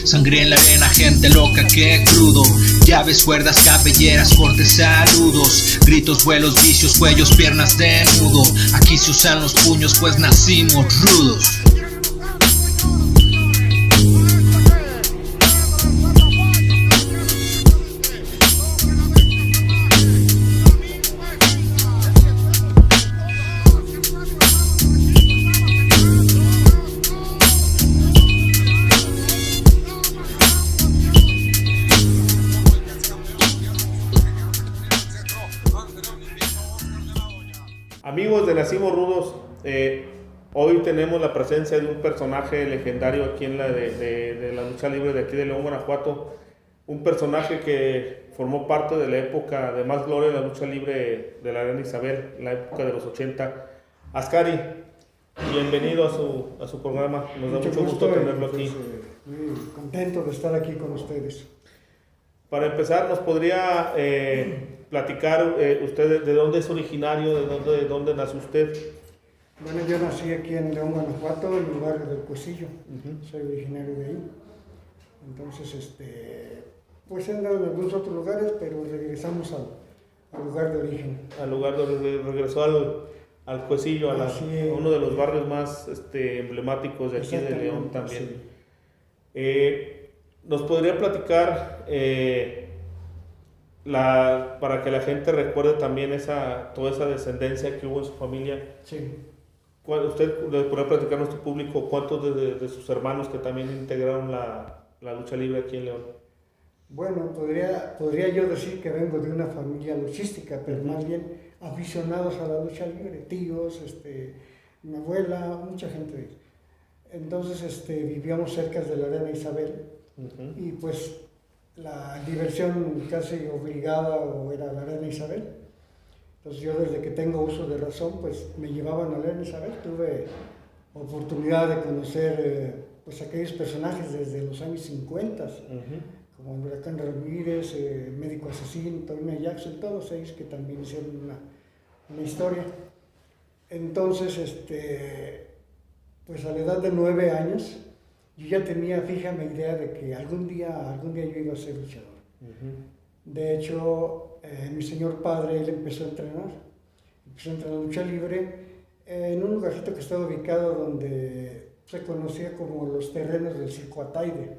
Sangre en la arena, gente loca, que crudo. Llaves, cuerdas, cabelleras, cortes, saludos. Gritos, vuelos, vicios, cuellos, piernas de nudo. Aquí se usan los puños, pues nacimos rudos. Amigos de Nacimos Rudos, hoy tenemos la presencia de un personaje legendario aquí en de la lucha libre de aquí de León, Guanajuato. Un personaje que formó parte de la época de más gloria de la lucha libre de la Reina Isabel, la época de los 80. Ascari, bienvenido a su programa. Nos da mucho gusto tenerlo aquí. Muy contento de estar aquí con ustedes. Para empezar, ¿nos podría platicar usted de dónde es originario, de dónde nace usted? Bueno, yo nací aquí en León, Guanajuato, en el barrio del Cuecillo. Soy originario de ahí. Entonces, pues he andado en algunos otros lugares, pero regresamos al lugar de origen. Regresó al Cuecillo, a uno de los barrios más emblemáticos de aquí de León también. Sí. ¿Nos podría platicar, para que la gente recuerde también toda esa descendencia que hubo en su familia? Sí. ¿Usted le podría platicar a nuestro público cuántos de sus hermanos que también integraron la lucha libre aquí en León? Bueno, podría yo decir que vengo de una familia luchística, pero más bien aficionados a la lucha libre, tíos, mi abuela, mucha gente. Entonces vivíamos cerca de la Reina Isabel. Y pues la diversión casi obligada era la Reina Isabel. Entonces yo desde que tengo uso de razón, pues me llevaban a la Reina Isabel. Tuve oportunidad de conocer pues aquellos personajes desde los años 50, como el Huracán Ramírez, Médico Asesino, Tony Jackson, todos ellos que también hicieron una historia. Entonces, pues a la edad de 9 años, yo ya tenía fija mi idea de que algún día yo iba a ser luchador. De hecho, mi señor padre, él empezó a entrenar lucha libre en un lugarcito que estaba ubicado donde se conocía como los terrenos del Circo Ataide,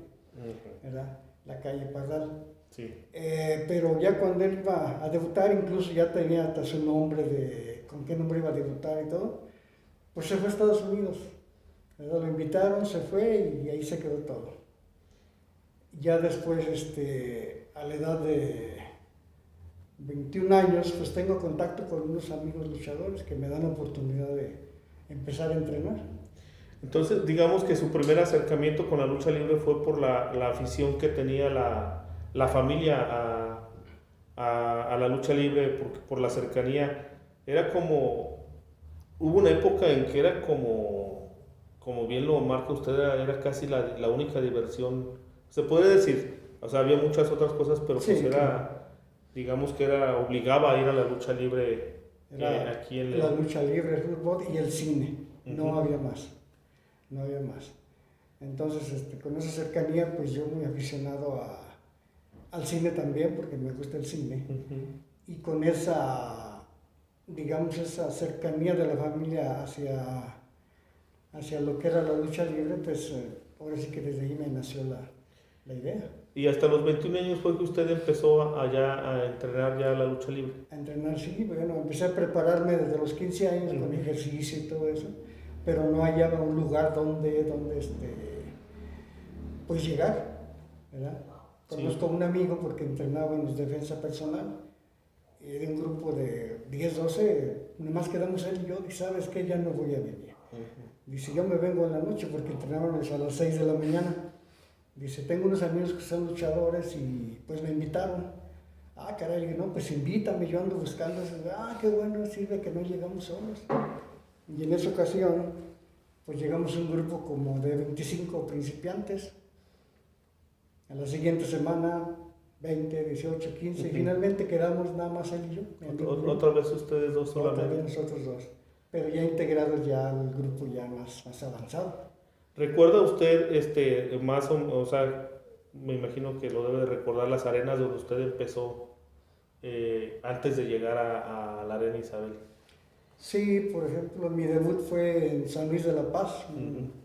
¿verdad? La calle Pardal. Sí. Pero ya cuando él iba a debutar, incluso ya tenía hasta su nombre con qué nombre iba a debutar y todo, pues se fue a Estados Unidos. Lo invitaron, se fue y ahí se quedó todo. Ya después, a la edad de 21 años, pues tengo contacto con unos amigos luchadores que me dan la oportunidad de empezar a entrenar. Entonces, digamos que su primer acercamiento con la lucha libre fue por la afición que tenía la familia a la lucha libre, por la cercanía. Hubo una época en que era como bien lo marca usted, era casi la única diversión, se puede decir, o sea, había muchas otras cosas, pero sí, pues era, digamos que obligaba a ir a la lucha libre aquí en León. La lucha libre, el fútbol y el cine, no había más. Entonces, con esa cercanía, pues yo muy aficionado al cine también, porque me gusta el cine, y con esa, digamos, esa cercanía de la familia hacia lo que era la lucha libre, pues ahora sí que desde ahí me nació la idea. ¿Y hasta los 21 años fue que usted empezó a entrenar ya la lucha libre? A entrenar, sí, bueno, empecé a prepararme desde los 15 años con ejercicio y todo eso, pero no hallaba un lugar donde pues llegar, ¿verdad? Conozco a un amigo porque entrenaba en defensa personal, y de un grupo de 10, 12, nomás quedamos él y yo, y sabes que ya no voy a venir. Dice, yo me vengo en la noche porque entrenábamos a las 6 de la mañana. Dice, tengo unos amigos que son luchadores y pues me invitaron. Ah, caray, no, pues invítame, yo ando buscando. Qué bueno, sirve que no llegamos solos. Y en esa ocasión, pues llegamos a un grupo como de 25 principiantes. A la siguiente semana, 20, 18, 15, y finalmente quedamos nada más él y yo. ¿Otra vez ustedes dos solamente? Otra vez nosotros dos. Pero ya integrados ya al grupo ya más avanzado. ¿Recuerda usted, o sea, me imagino que lo debe de recordar, las arenas donde usted empezó antes de llegar a la Arena Isabel? Sí, por ejemplo, mi debut fue en San Luis de la Paz,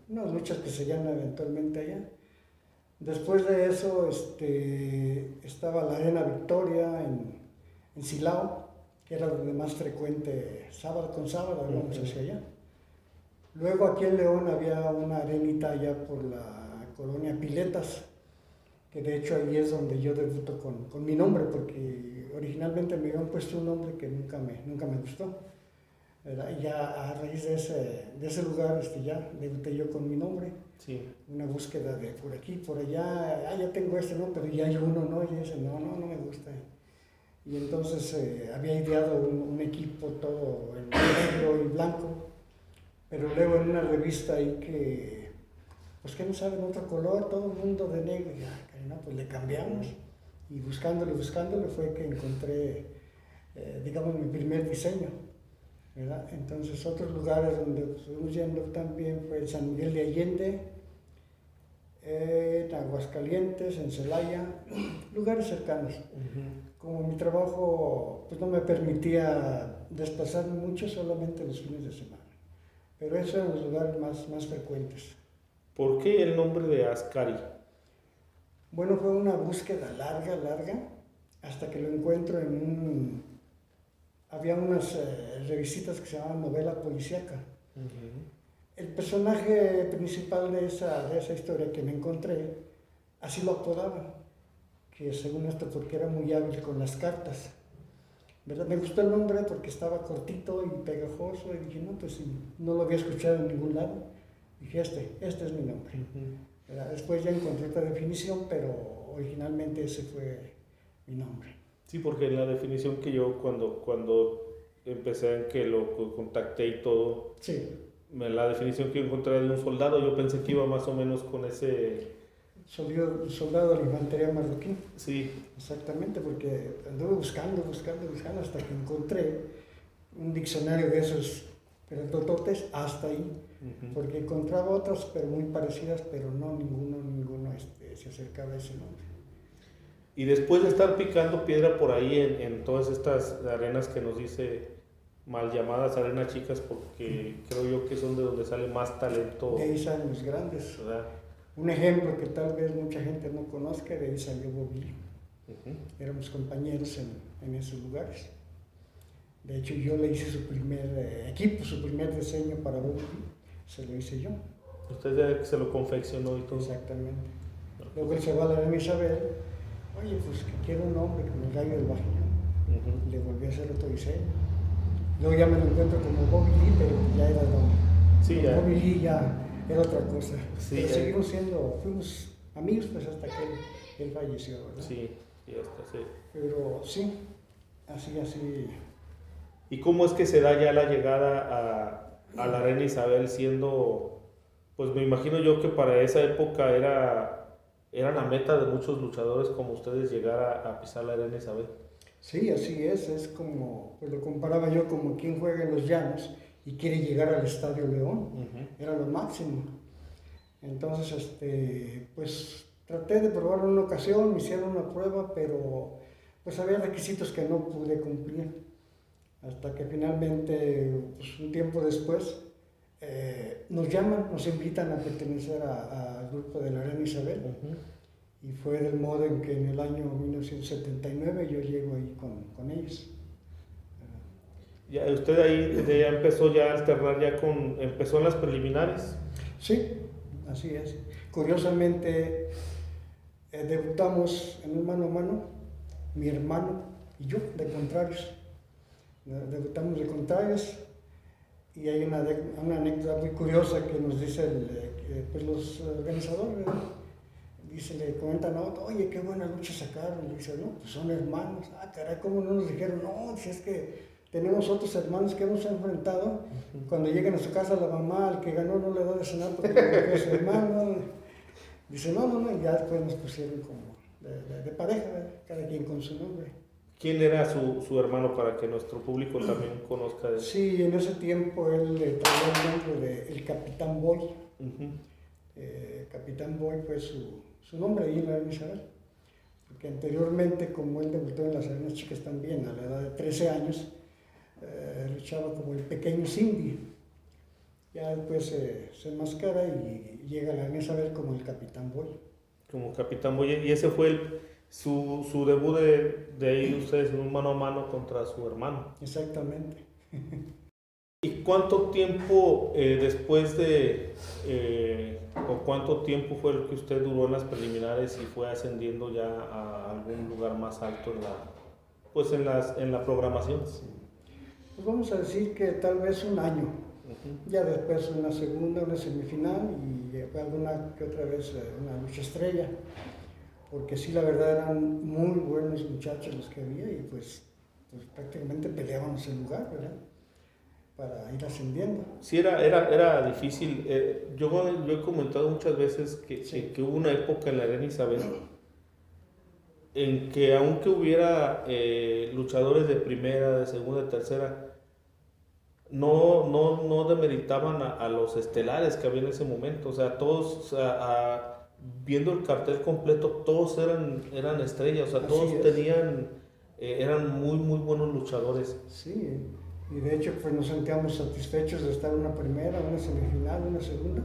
unas luchas que se llaman eventualmente allá. Después de eso estaba la Arena Victoria en Silao, que era donde más frecuente, sábado con sábado, íbamos hacia allá. Luego aquí en León había una arenita allá por la colonia Piletas, que de hecho ahí es donde yo debuto con mi nombre, porque originalmente me habían puesto un nombre que nunca me gustó. ¿Verdad? Y ya a raíz de ese lugar ya debuté yo con mi nombre. Sí. Una búsqueda de por aquí, por allá, ya tengo ¿no? Pero ya hay uno, ¿no? Y ese no me gusta. Y entonces había ideado un equipo todo en negro y blanco, pero luego en una revista ahí que no saben otro color, todo el mundo de negro, y no, pues le cambiamos. Y buscándole fue que encontré, digamos, mi primer diseño. ¿Verdad? Entonces otros lugares donde fuimos yendo también fue San Miguel de Allende, en Aguascalientes, en Celaya, lugares cercanos. Como mi trabajo pues no me permitía desplazarme mucho, solamente los fines de semana. Pero esos eran los lugares más frecuentes. ¿Por qué el nombre de Ascari? Bueno, fue una búsqueda larga, hasta que lo encuentro había unas revisitas que se llamaban novela policíaca. El personaje principal de esa historia que me encontré, así lo apodaban, que según esto porque era muy hábil con las cartas. ¿Verdad? Me gustó el nombre porque estaba cortito y pegajoso, y dije, no, pues no lo había escuchado en ningún lado. Dije, este es mi nombre. Después ya encontré otra definición, pero originalmente ese fue mi nombre. Sí, porque la definición que yo cuando empecé en que lo contacté y todo, sí. La definición que yo encontré de un soldado, yo pensé que iba más o menos con ese... Soldado de la infantería marroquí. Sí. Exactamente, porque anduve buscando hasta que encontré un diccionario de esos tototes hasta ahí, porque encontraba otras pero muy parecidas, pero no ninguno se acercaba a ese nombre. Y después de estar picando piedra por ahí en todas estas arenas que nos dice mal llamadas arenas chicas, porque creo yo que son de donde sale más talento. De ahí salen los grandes. ¿Verdad? Un ejemplo que tal vez mucha gente no conozca, de ahí salió Bobby. Éramos compañeros en esos lugares. De hecho, yo le hice su primer equipo, su primer diseño para Bobby, se lo hice yo. Usted ya se lo confeccionó y todo. Exactamente. Luego él se va a la Arena Isabel. Oye, pues que quiero un hombre con el gallo del Bajillón. Le volví a hacer otro diseño. Luego ya me lo encuentro como Bobby Lee, pero ya era sí, ya. Bobby Lee ya era otra cosa. Sí, pero fuimos amigos pues hasta que él falleció, ¿verdad? Sí, ya está, sí. Pero sí, así. ¿Y cómo es que se da ya la llegada a la Arena Isabel siendo, pues me imagino yo que para esa época era la meta de muchos luchadores como ustedes llegar a pisar la Arena Isabel? Sí, así es como, pues lo comparaba yo como quien juega en los llanos y quiere llegar al Estadio León, era lo máximo. Entonces, pues traté de probarlo en una ocasión, me hicieron una prueba, pero pues había requisitos que no pude cumplir. Hasta que finalmente, pues, un tiempo después, nos llaman, nos invitan a pertenecer al grupo de la Arena Isabel. Y fue del modo en que en el año 1979 yo llego ahí con ellos. ¿Ya usted ahí ya empezó ya a alternar, empezó en las preliminares? Sí, así es. Curiosamente, debutamos en un mano a mano, mi hermano y yo, de contrarios. Debutamos de contrarios y hay una anécdota muy curiosa que nos dice pues los organizadores, ¿verdad? Dice, le comentan a otro, oye, qué buena lucha sacaron. Le dice, no, pues son hermanos. Ah, caray, ¿cómo no nos dijeron? No, si es que tenemos otros hermanos que hemos enfrentado. Cuando llegan a su casa, la mamá, al que ganó, no le da de cenar porque no es su hermano. Dice, no, y ya después nos pusieron como de pareja, ¿verdad? Cada quien con su nombre. ¿Quién era su hermano para que nuestro público también conozca de él? Sí, en ese tiempo él traía el nombre de El Capitán Boy. Capitán Boy fue su nombre ahí en la Arena Isabel. Porque anteriormente, como él debutó en las Arenas Chicas también, a la edad de 13 años, luchaba como el pequeño Cindy. Ya después se enmascara y llega a la Arena Isabel como el Capitán Boy. Como Capitán Boy, y ese fue su debut de ahí ustedes en un mano a mano contra su hermano. Exactamente. ¿Y cuánto tiempo después o cuánto tiempo fue el que usted duró en las preliminares y fue ascendiendo ya a algún lugar más alto en la programación? Pues vamos a decir que tal vez un año. Ya después una segunda, una semifinal y alguna que otra vez una lucha estrella. Porque sí, la verdad eran muy buenos muchachos los que había y pues prácticamente peleábamos el lugar, ¿verdad? Para ir ascendiendo. Sí, era difícil. Yo he comentado muchas veces que hubo una época en la Arena Isabel en que aunque hubiera luchadores de primera, de segunda, de tercera, no demeritaban a los estelares que había en ese momento. O sea, todos, viendo el cartel completo, todos eran estrellas. O sea, todos eran muy, muy buenos luchadores. Sí. Y de hecho pues nos sentíamos satisfechos de estar en una primera, una semifinal, una segunda.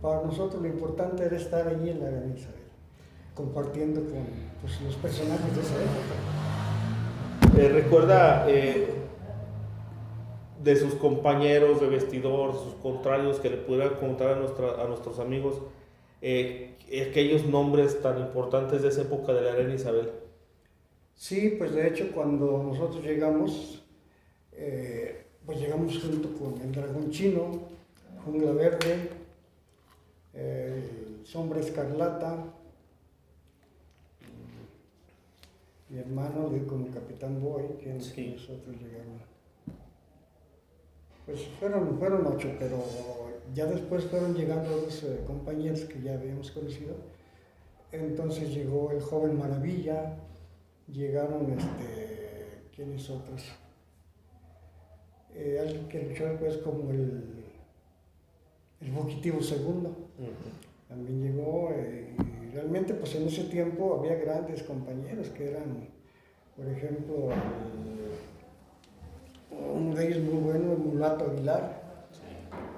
Para nosotros lo importante era estar allí en la Arena Isabel, compartiendo con pues, los personajes de esa época. ¿Recuerda de sus compañeros de vestidor, sus contrarios, que le pudiera contar a nuestros amigos aquellos nombres tan importantes de esa época de la Arena Isabel? Sí, pues de hecho cuando nosotros llegamos, pues llegamos junto con el Dragón Chino, Jungla Verde, Sombra Escarlata, mi hermano como Capitán Boy, que nosotros llegamos. Pues fueron 8, pero ya después fueron llegando los compañeros que ya habíamos conocido. Entonces llegó el Joven Maravilla, llegaron ¿quiénes otros? Alguien que luchó pues como el Fugitivo Segundo. También llegó y realmente pues en ese tiempo había grandes compañeros que eran, por ejemplo, uno de ellos muy bueno, el Mulato Aguilar.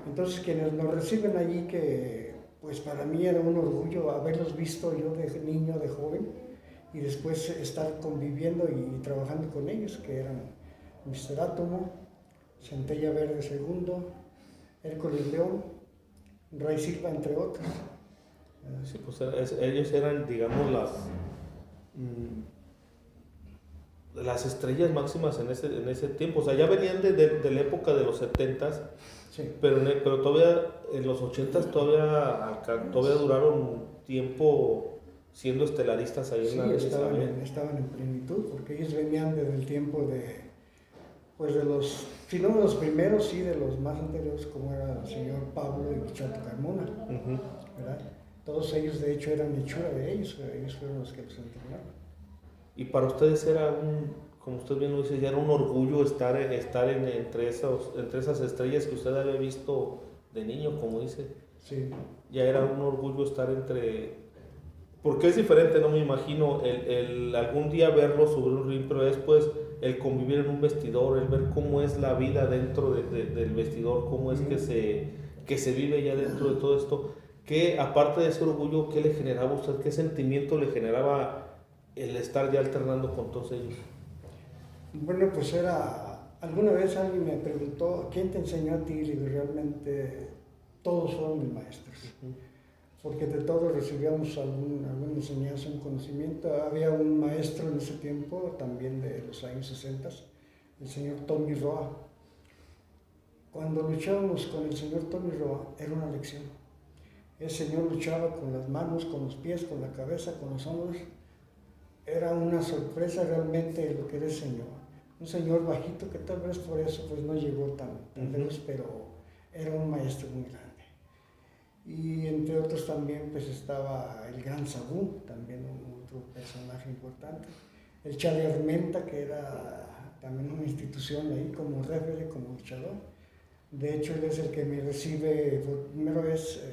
Entonces quienes nos reciben allí, que pues para mí era un orgullo haberlos visto yo de niño, de joven, y después estar conviviendo y trabajando con ellos, que eran Mr. Átomo, Centella Verde Segundo, Hércules León, Ray Silva, entre otros. Sí, pues ellos eran, digamos, las estrellas máximas en ese tiempo. O sea, ya venían de la época de los 70s, sí. pero todavía en los 80s todavía duraron un tiempo siendo estelaristas ahí en la Arena Isabel. Estaban en plenitud, porque ellos venían desde el tiempo pues de los, si no de los primeros, sí de los más anteriores, como era el señor Pablo y Chato Carmona, ¿verdad? Todos ellos de hecho eran hechura de ellos fueron los que los entrenaron. Y para ustedes era como usted bien lo dice, ya era un orgullo estar entre esas estrellas que usted había visto de niño, como dice. Sí. Ya era un orgullo estar porque es diferente, no me imagino, el algún día verlo sobre un ring, pero después el convivir en un vestidor, el ver cómo es la vida dentro del vestidor, cómo es que se vive ya dentro de todo esto. ¿Qué, aparte de ese orgullo, qué le generaba a usted? ¿Qué sentimiento le generaba el estar ya alternando con todos ellos? Bueno, pues alguna vez alguien me preguntó, ¿quién te enseñó a ti? Y realmente todos fueron mis maestros. Porque de todos recibíamos alguna enseñanza, un conocimiento. Había un maestro en ese tiempo, también de los años 60, el señor Tommy Roa. Cuando luchábamos con el señor Tommy Roa, era una lección. El señor luchaba con las manos, con los pies, con la cabeza, con los hombros. Era una sorpresa realmente lo que era el señor. Un señor bajito que tal vez por eso pues no llegó tan lejos, pero era un maestro muy grande. Y entre otros también pues estaba el Gran Sabú, también otro personaje importante. El Charlie Armenta, que era también una institución ahí como referee, como luchador. De hecho, él es el que me recibe por primera vez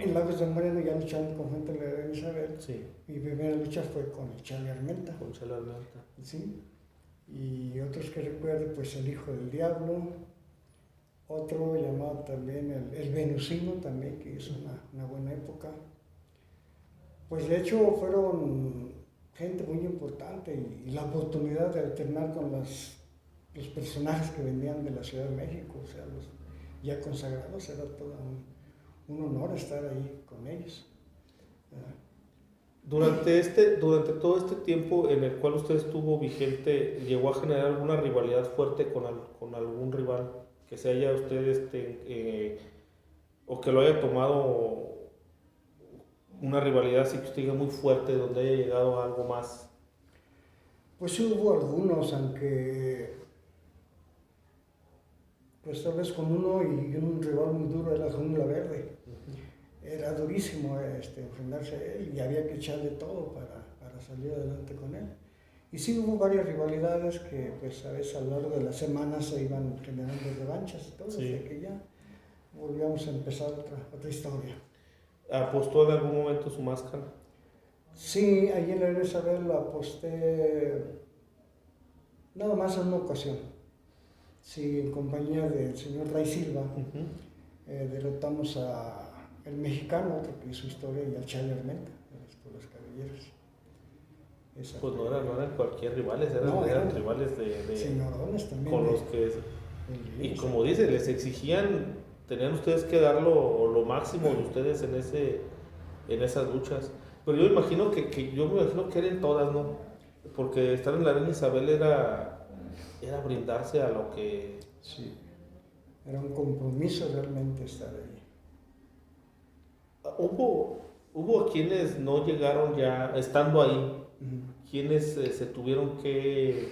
en Lagos de Moreno, ya luchando con gente de la Reina Isabel. Sí. Mi primera lucha fue con el Charlie Armenta. Con Charlie Armenta. Sí. Y otros que recuerdo, pues el Hijo del Diablo, otro llamado también el Venusino también, que hizo una buena época. Pues de hecho fueron gente muy importante y la oportunidad de alternar con los personajes que venían de la Ciudad de México, o sea, los ya consagrados, era todo un honor estar ahí con ellos. Durante todo este tiempo en el cual usted estuvo vigente, ¿llegó a generar alguna rivalidad fuerte con algún rival que se haya usted o que lo haya tomado una rivalidad así que usted diga muy fuerte, donde haya llegado a algo más? Pues sí hubo algunos, aunque pues tal vez con uno y un rival muy duro era Jungla Verde. Era durísimo enfrentarse a él y había que echarle todo para salir adelante con él. Y sí hubo varias rivalidades que pues a veces a lo largo de las semanas se iban generando revanchas y todo, sí. Hasta que ya volvíamos a empezar otra historia. ¿Apostó en algún momento su máscara? Sí, ahí en la Reina Isabel lo aposté nada más en una ocasión. Sí, en compañía del señor Ray Silva, derrotamos a el mexicano, otro que hizo historia, y al Charlie Armenta, por las cabelleras. Pues no eran cualquier rivales, eran rivales de señorones también. Con los que... Y como dice, les exigían, tenían ustedes que dar lo máximo de ustedes en esas luchas. Pero yo me imagino que eran todas, ¿no? Porque estar en la Reina Isabel era brindarse a lo que... Sí, era un compromiso realmente estar ahí. Hubo quienes no llegaron ya, estando ahí, quienes se tuvieron que,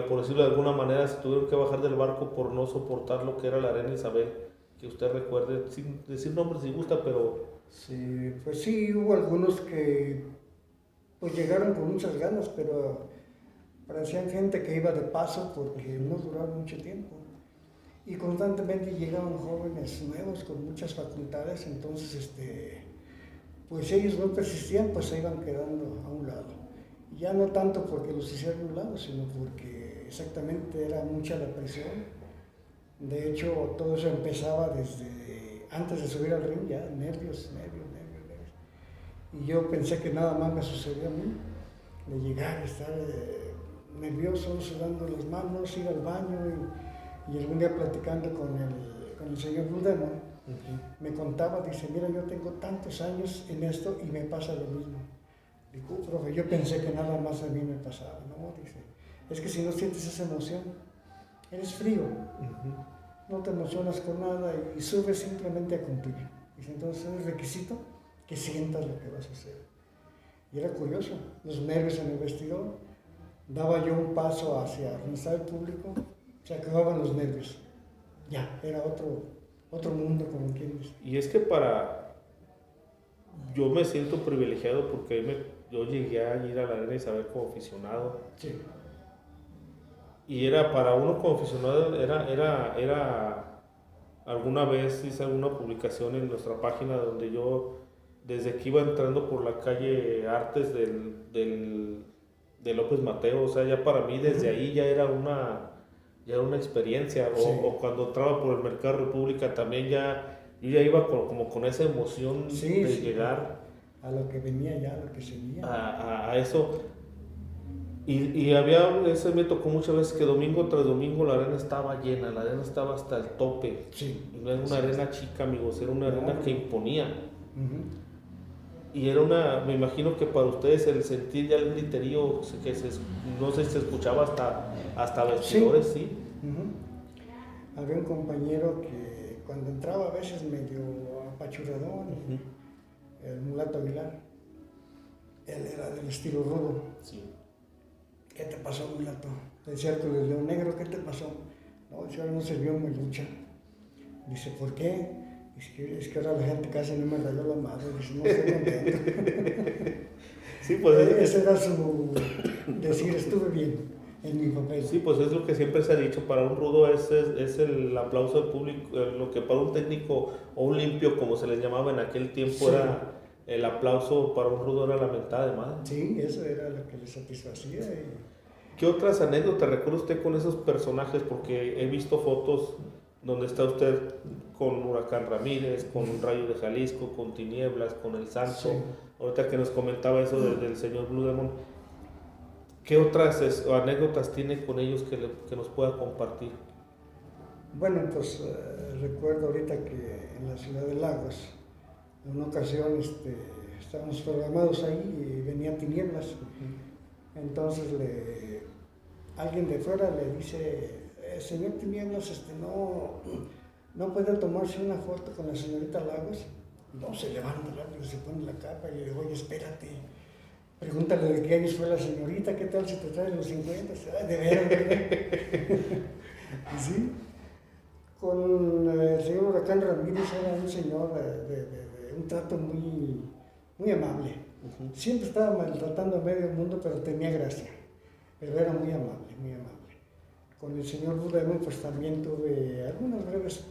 por decirlo de alguna manera, se tuvieron que bajar del barco por no soportar lo que era la Reina Isabel, que usted recuerde, sin decir nombres si gusta, pero... Sí, pues sí, hubo algunos que pues llegaron con muchas ganas, pero parecían gente que iba de paso porque no duraron mucho tiempo. Y constantemente llegaban jóvenes nuevos con muchas facultades, entonces pues ellos no persistían, pues se iban quedando a un lado. Ya no tanto porque los hicieran a un lado, sino porque exactamente era mucha la presión. De hecho, todo eso empezaba desde antes de subir al ring, ya nervios. Y yo pensé que nada más me sucedía a mí, de llegar, estar nervioso, sudando las manos, ir al baño y algún día platicando con el señor Blue Demon, me contaba, dice, mira, yo tengo tantos años en esto y me pasa lo mismo. Digo, profe, yo pensé que nada más a mí me pasaba. No, dice, es que si no sientes esa emoción, eres frío, no te emocionas con nada y subes simplemente a cumplir. Dice, entonces es requisito que sientas lo que vas a hacer. Y era curioso, los nervios en el vestidor, daba yo un paso hacia donde estaba el público, se acababan los nervios. Ya, era otro mundo, como quien dice. Y es que yo me siento privilegiado porque yo llegué a ir a la Reina Isabel como aficionado. Sí. Y para uno como aficionado, era alguna vez hice alguna publicación en nuestra página donde yo, desde que iba entrando por la calle Artes de López Mateo, o sea, ya para mí desde ahí ya era una experiencia, Sí. o cuando entraba por el Mercado República también yo ya iba como con esa emoción de llegar a lo que venía ya, a lo que seguía. A eso. Y me tocó muchas veces que domingo tras domingo la arena estaba llena, la arena estaba hasta el tope. Sí. Y no era una arena chica, amigos, era una arena que imponía. Y me imagino que para ustedes el sentir ya el griterío, no sé si se escuchaba hasta vestidores, ¿sí? Había un compañero que cuando entraba a veces medio apachurradón, el Mulato Aguilar, él era del estilo rudo. Sí. ¿Qué te pasó, Mulato? Decía el León Negro, ¿qué te pasó? No, dice, ahora no se vio mi lucha. Dice, ¿por qué? Es que ahora la gente casi no me rayó la madre, dice, no estoy contento. Sí, pues ese era su decir, estuve bien. en mi papel. Sí, pues es lo que siempre se ha dicho, para un rudo es el aplauso del público, lo que para un técnico o un limpio, como se les llamaba en aquel tiempo, Sí. era el aplauso, para un rudo era la mentada de madre. Sí, eso era lo que le satisfacía. ¿Qué otras anécdotas recuerda usted con esos personajes? Porque he visto fotos donde está usted con Huracán Ramírez, con un Rayo de Jalisco, con Tinieblas, con El Santo. Sí. Ahorita que nos comentaba eso del señor Blue Demon, ¿qué otras anécdotas tiene con ellos que nos pueda compartir? Bueno, pues recuerdo ahorita que en la ciudad de Lagos, en una ocasión estábamos programados ahí y venía Tinieblas. Entonces alguien de fuera le dice, señor Tinieblas, no puede tomarse una foto con la señorita Lagos. No, se levanta rápido, se pone la capa y le digo, oye, espérate. Pregúntale de qué años fue la señorita, ¿qué tal si te trae los 50? Ay, de veras, ¿verdad? Sí. Con el señor Huracán Ramírez era un señor de un trato muy, muy amable. Siempre estaba maltratando a medio mundo, pero tenía gracia. Pero era muy amable, muy amable. Con el señor Budemo, pues también tuve algunas breves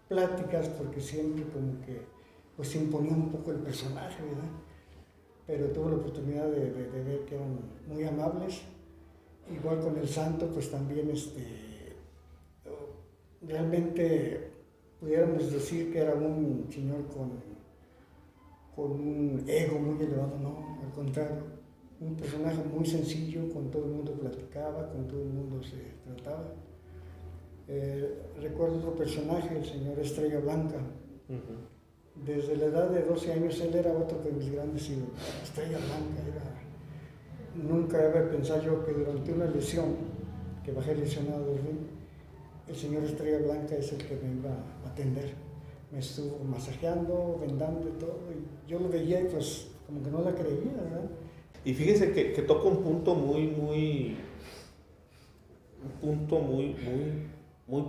pláticas, porque siempre como que pues imponía un poco el personaje, ¿verdad? Pero tuve la oportunidad de ver que eran muy amables. Igual con el Santo, pues también realmente pudiéramos decir que era un señor con un ego muy elevado, no, al contrario, un personaje muy sencillo, con todo el mundo platicaba, con todo el mundo se trataba. Recuerdo otro personaje, el señor Estrella Blanca. Desde la edad de 12 años él era otro de mis grandes ídolos. Estrella Blanca nunca había pensado yo que durante una lesión, que bajé lesionado del ring, el señor Estrella Blanca es el que me iba a atender. Me estuvo masajeando, vendando y todo, y yo lo veía y pues como que no la creía, ¿verdad? Y fíjese que toca un punto muy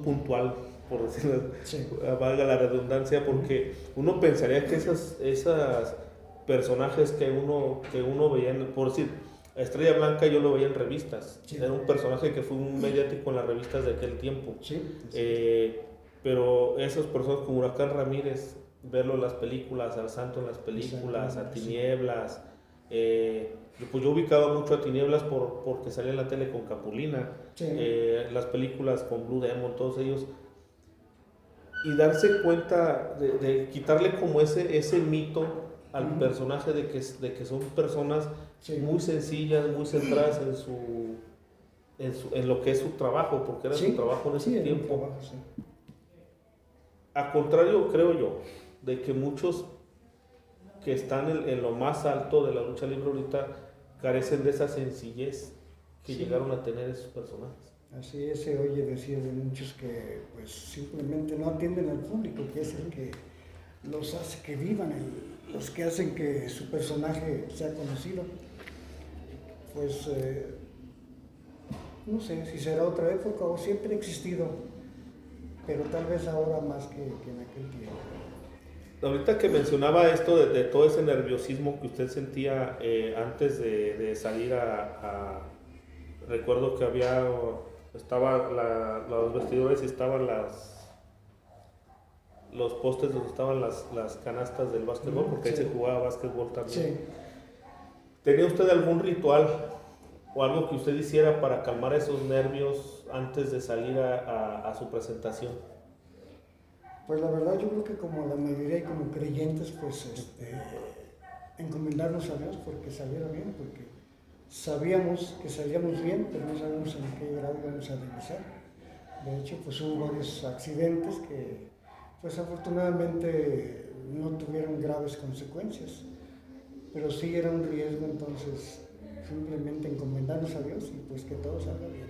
puntual, por decirlo, Sí. valga la redundancia, porque uno pensaría que esas personajes que uno veía, por decir, Estrella Blanca yo lo veía en revistas, Sí. era un personaje que fue un mediático en las revistas de aquel tiempo. Sí. Pero esas personas como Huracán Ramírez, verlo en las películas, al Santo en las películas, a Tinieblas, pues yo ubicaba mucho a Tinieblas porque salía en la tele con Capulina, Sí. las películas con Blue Demon, todos ellos, y darse cuenta de quitarle como ese mito al personaje de que son personas muy sencillas, muy centradas en lo que es su trabajo, porque era su trabajo en ese tiempo. Trabajo, sí. A contrario, creo yo, de que muchos que están en lo más alto de la lucha libre ahorita carecen de esa sencillez que llegaron a tener esos personajes. Así es, se oye decir de muchos que pues simplemente no atienden al público, que es el que los hace que vivan, los que hacen que su personaje sea conocido. Pues no sé si será otra época o siempre ha existido, pero tal vez ahora más que en aquel tiempo. Ahorita que mencionaba esto de todo ese nerviosismo que usted sentía antes de salir recuerdo que estaban los vestidores y estaban los postes donde estaban las canastas del básquetbol, porque ahí se jugaba básquetbol también. Sí. ¿Tenía usted algún ritual o algo que usted hiciera para calmar esos nervios antes de salir a su presentación? Pues la verdad yo creo que como la mayoría y como creyentes, pues encomendarnos a Dios porque saliera bien, porque sabíamos que salíamos bien, pero no sabíamos en qué grado íbamos a regresar. De hecho, pues hubo varios accidentes que, pues afortunadamente no tuvieron graves consecuencias, pero sí era un riesgo, entonces simplemente encomendarnos a Dios y pues que todo salga bien.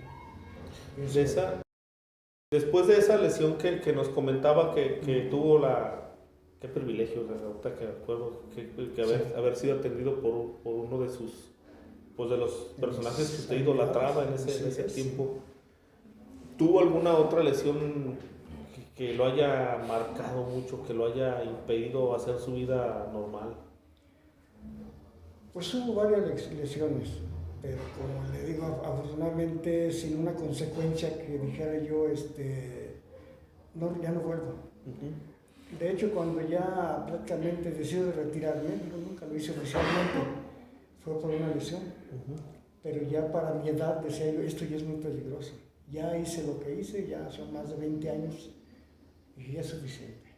Después de esa lesión que nos comentaba que tuvo qué privilegio, ahorita que recuerdo que haber sido atendido por uno de sus, pues de los personajes que usted idolatraba en ese tiempo. ¿Tuvo alguna otra lesión que lo haya marcado mucho, que lo haya impedido hacer su vida normal? Pues hubo varias lesiones. pero como le digo, afortunadamente sin una consecuencia que dijera yo, no, ya no vuelvo. De hecho, cuando ya prácticamente decido retirarme, digo, nunca lo hice oficialmente, fue por una lesión, pero ya para mi edad decía yo, esto ya es muy peligroso. Ya hice lo que hice, ya son más de 20 años y ya es suficiente.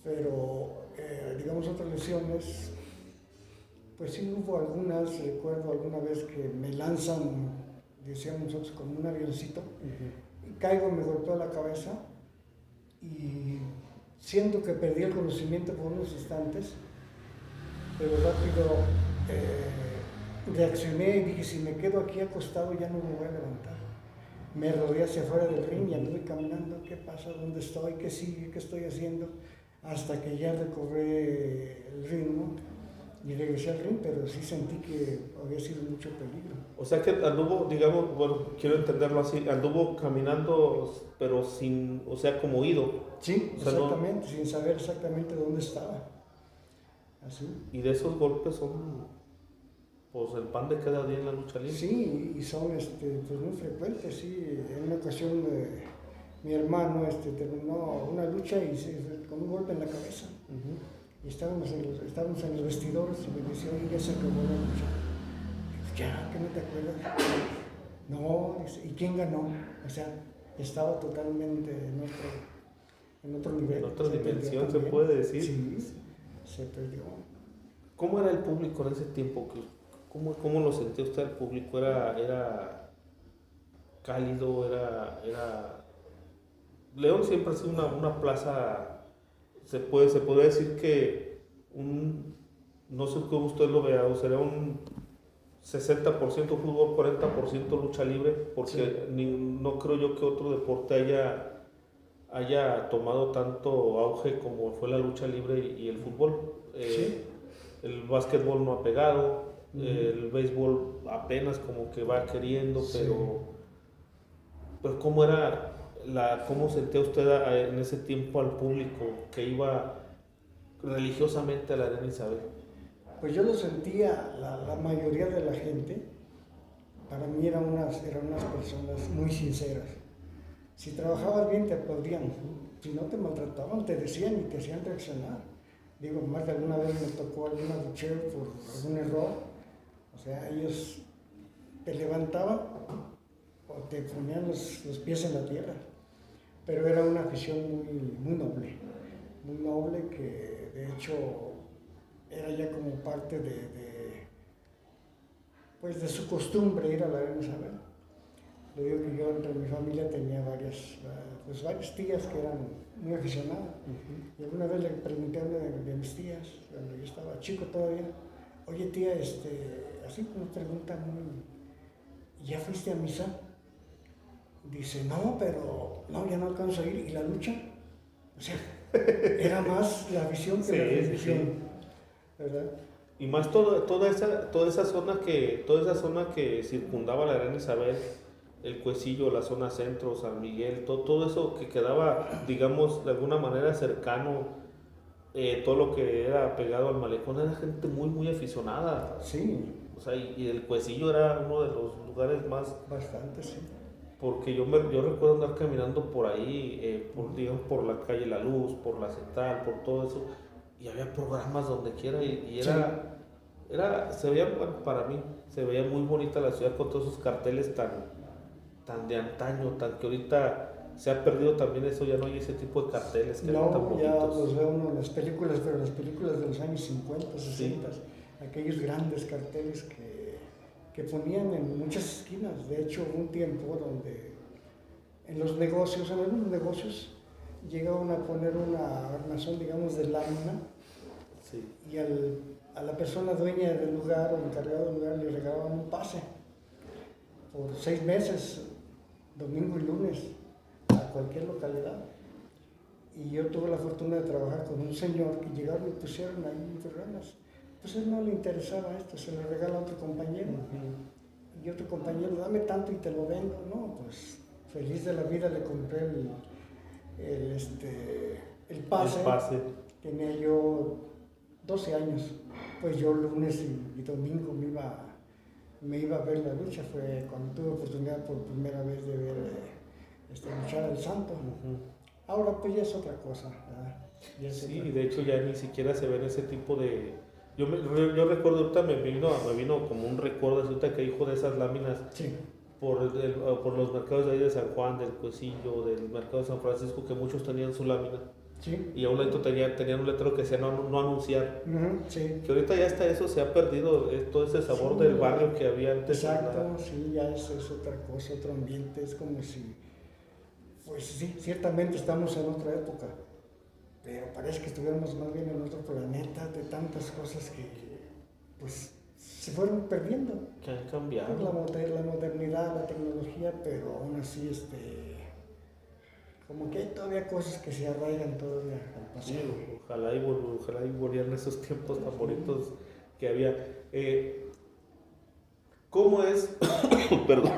Pero, digamos, otras lesiones, pues sí hubo algunas, recuerdo alguna vez que me lanzan, decíamos nosotros, como un avioncito, y caigo, me golpeo la cabeza y siento que perdí el conocimiento por unos instantes, pero rápido reaccioné y dije, si me quedo aquí acostado ya no me voy a levantar. Me rodeé hacia afuera del ring y anduve caminando, ¿qué pasa? ¿Dónde estoy? ¿Qué sigue? ¿Qué estoy haciendo? Hasta que ya recobré el ritmo y regresé al ring, pero sí sentí que había sido mucho peligro. O sea que anduvo, digamos, bueno, quiero entenderlo así, anduvo caminando, pero sin, o sea, como oído. Sí, o sea, exactamente, sin saber exactamente dónde estaba. Así. Y de esos golpes son, pues, el pan de cada día en la lucha libre. Sí, y son pues muy frecuentes, sí. En una ocasión mi hermano terminó una lucha y con un golpe en la cabeza. Y estábamos en los vestidores y me decía, oye, ya se acabó la lucha. Digo, ya, ¿qué no te acuerdas? No, dice, ¿y quién ganó? O sea, estaba totalmente en otro nivel. En otra dimensión, se puede decir. Sí, se perdió. ¿Cómo era el público en ese tiempo? ¿Cómo lo sentía usted el público? ¿Era cálido? León siempre ha sido una plaza, se podría decir que no sé cómo usted lo vea, o será un 60% fútbol, 40% lucha libre, porque no creo yo que otro deporte haya tomado tanto auge como fue la lucha libre y el fútbol. El básquetbol no ha pegado, el béisbol apenas como que va queriendo, pero ¿cómo sentía usted en ese tiempo al público que iba religiosamente a la Arena Isabel? Pues yo lo sentía, la mayoría de la gente, para mí eran unas personas muy sinceras. Si trabajabas bien te aplaudían, si no te maltrataban, te decían y te hacían reaccionar. Digo, más de alguna vez me tocó alguna luchera por algún error, o sea, ellos te levantaban o te ponían los pies en la tierra, pero era una afición muy noble que de hecho era ya como parte pues de su costumbre ir a la Arena Isabel. Le digo que yo entre mi familia tenía varias tías que eran muy aficionadas. Y alguna vez le pregunté a una de mis tías, cuando yo estaba chico todavía, oye tía, así como pregunta ¿ya fuiste a misa? Dice, no, pero no, ya no alcanzo a ir. ¿Y la lucha? O sea, era más la afición que la religión, ¿verdad? Y más toda esa zona que circundaba la Arena Isabel, el Cuecillo, la zona centro, San Miguel, todo eso que quedaba, digamos, de alguna manera cercano, todo lo que era pegado al malecón, era gente muy aficionada. Sí. O sea, y el Cuecillo era uno de los lugares más... Bastante, sí. Porque yo recuerdo andar caminando por ahí, digamos, por la calle La Luz, por la Central, por todo eso, y había programas donde quiera, y se veía, bueno, para mí, se veía muy bonita la ciudad con todos esos carteles tan de antaño, tan que ahorita se ha perdido también eso, ya no hay ese tipo de carteles que eran tan bonitos. Ya los veo uno en las películas, pero las películas de los años 50, 60, aquellos grandes carteles que ponían en muchas esquinas. De hecho, hubo un tiempo donde en algunos negocios llegaban a poner una armazón, digamos, de lámina, y a la persona dueña del lugar o encargado del lugar le regalaban un pase por 6 meses, domingo y lunes, a cualquier localidad. Y yo tuve la fortuna de trabajar con un señor que llegaron y pusieron ahí programas. Pues a él no le interesaba esto, se lo regala a otro compañero. Y otro compañero, dame tanto y te lo vendo. No, pues feliz de la vida le compré el pase. Tenía yo 12 años. Pues yo lunes y domingo me iba me iba a ver la lucha, fue cuando tuve oportunidad por primera vez de ver luchar al Santo. Ahora pues ya es otra cosa, ¿verdad? Sí, de hecho ya ni siquiera se ven ese tipo de... Yo recuerdo, ahorita me vino como un recuerdo, ahorita que dijo de esas láminas sí. por los mercados de ahí de San Juan, del Cuecillo, del mercado de San Francisco, que muchos tenían su lámina. Sí. Y a un lado tenían un letrero que decía no anunciar. Sí. Que ahorita ya hasta eso se ha perdido, todo ese sabor del barrio que había antes. Exacto, sí, ya es otra cosa, otro ambiente, es como si, pues sí, ciertamente estamos en otra época, pero parece que estuviéramos más bien en otro planeta de tantas cosas que, pues, se fueron perdiendo. Que han cambiado. La modernidad, la tecnología, pero aún así, como que hay todavía cosas que se arraigan todavía al pasado. Sí, ojalá y volvieran esos tiempos tan bonitos que había. ¿Cómo es, perdón,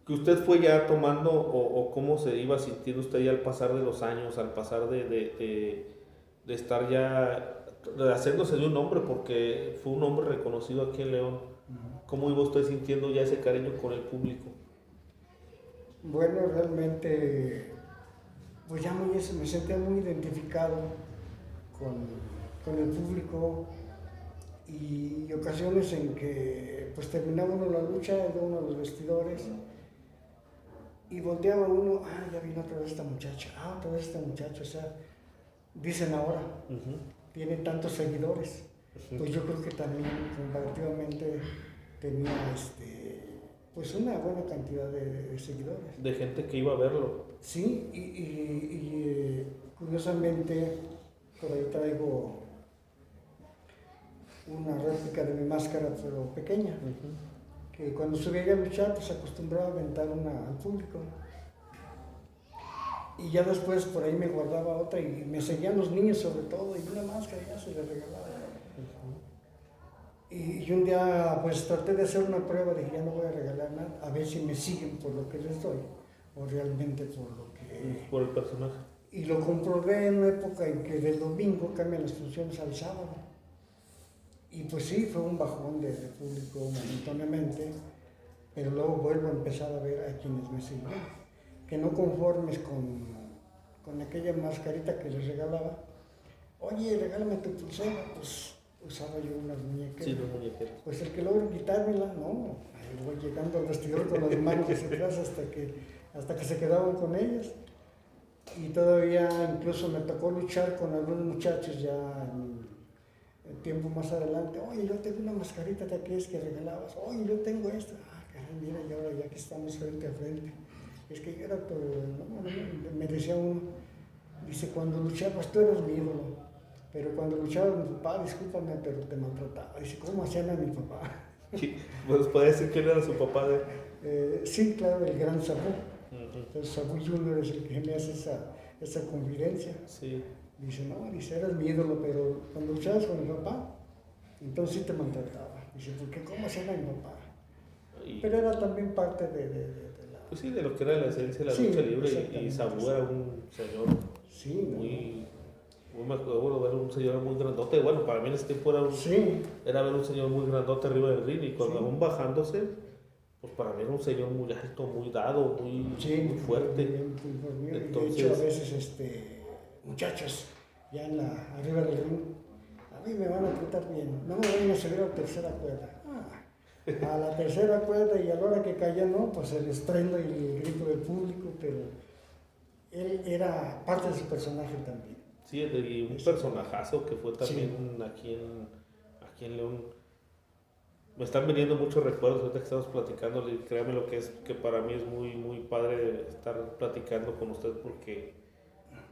que usted fue ya tomando o cómo se iba sintiendo usted ya al pasar de los años, al pasar de estar ya, haciéndose de un hombre, porque fue un hombre reconocido aquí en León? ¿Cómo iba usted sintiendo ya ese cariño con el público? Bueno, realmente, pues ya me sentía muy identificado con el público, y ocasiones en que pues terminaba uno la lucha, iba uno a los vestidores y volteaba uno, ya vino otra vez esta muchacha, otra vez esta muchacha, o sea, dicen ahora, tiene tantos seguidores, pues yo creo que también comparativamente tenía pues una buena cantidad de seguidores. De gente que iba a verlo. Sí, y curiosamente por ahí traigo una réplica de mi máscara, pero pequeña, que cuando subía a luchar pues acostumbraba a aventar una al público, y ya después por ahí me guardaba otra y me seguían los niños sobre todo, y una máscara ya se les regalaba. Y un día pues traté de hacer una prueba, dije ya no voy a regalar nada, a ver si me siguen por lo que les doy o realmente por lo que... Por el personaje. Y lo comprobé en una época en que del domingo cambian las funciones al sábado. Y pues sí, fue un bajón de público momentáneamente, pero luego vuelvo a empezar a ver a quienes me siguen, que no conformes con aquella mascarita que les regalaba, oye, regálame tu pulsera, pues usaba yo unas muñequeras. Sí, unas muñequeras. Pues el que logra quitármela, no, ahí voy llegando al vestidor con las manos hacia atrás hasta que se quedaban con ellas. Y todavía incluso me tocó luchar con algunos muchachos ya en tiempo más adelante. Oye, yo tengo una mascarita de aquellas que regalabas. Oye, yo tengo esta. Caray, mira, y ahora ya que estamos frente a frente. Es que yo era todo, me decía uno, dice, cuando luchabas tú eras mi ídolo, pero cuando luchaba mi papá, discúlpame, pero te maltrataba. Dice, ¿cómo hacían a mi papá? Sí, pues puede decir quién era su papá sí, claro, el gran Sabu. Entonces Sabu Junior es el que me hace esa confidencia. Sí. Dice, no, dice, eras mi ídolo, pero cuando luchabas con mi papá, entonces sí te maltrataba. Dice, ¿por qué? ¿Cómo hacían a mi papá? Pero era también parte de la... Pues sí, de lo que era la esencia de la lucha libre, y Sabu era un señor muy me acuerdo ver un señor muy grandote. Bueno, para mí en ese tiempo era ver un señor muy grandote arriba del ring, y cuando aún bajándose, pues para mí era un señor muy alto, muy dado, muy fuerte. Entonces, de hecho, a veces, muchachos, ya arriba del ring, a mí me van a tratar bien, no me vayan a subir a la tercera cuerda. A la tercera cuerda, y a la hora que caía, no, pues el estruendo y el grito del público, pero él era parte de su personaje también. Sí, y un personajazo que fue también aquí en León. Me están viniendo muchos recuerdos ahorita que estamos platicando, y créame lo que es, que para mí es muy, muy padre estar platicando con usted, porque